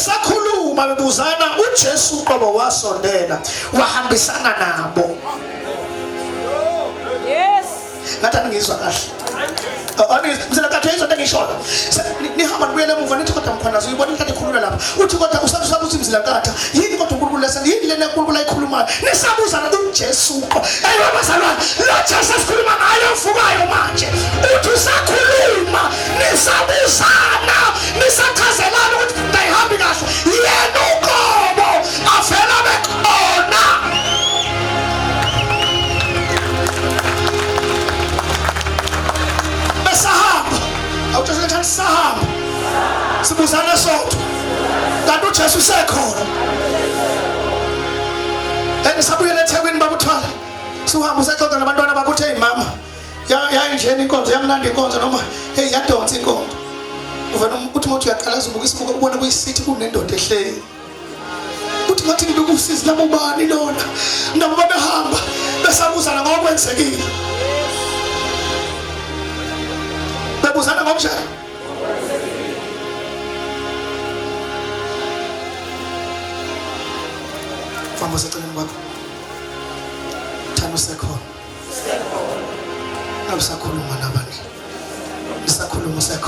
besakhuluma bebuzana uJesu uqobo wasondela wahambisana nabo. Yes. Ngathi angizwa kahle. Mzela kathu izonto engishoyo. Nihamba nibuyele emuva nithi kodwa mkhwanazi uyibona into ekhulula lapha. Uthi kodwa usabuza ukuthi Mzela kathu yini kodwa uNkulunkulu lesana yini lena uNkulunkulu ayikhulumayo. Nisabuzana uJesu uqo. Eyiwe bazalwane, lo Jesu sikhuluma ngayo uvukayo manje. Uthi usakhuluma, nisabuzana, nisachazelana ukuthi ayihambi kahle. Yena uqobo avela bekhona. Sahamba, awuthole ukuthi sahamba. Sibuzana sonke. Kanti uJesu usekhona. Sabuyela eThekwini bakuthwala. Suhamba usexoxa nabantwana bakho uthe mama, yayinjeni inkonzo yamnandi inkonzo noma hey yadonsa inkonzo. Uvela uthi mawuthi uyaqala uzobuka isibuko ubona kuyisithi kunendoda ehleli. Uthi ngathi ngibe kusizi labo bani lona. Nabo babehamba besabuzana ngokwenzekile. Bebuzana ngokunjani? Vamos eceleni kwakho. Thando sekhona. Awusakhuluma nabani? Nisakhuluma sekho.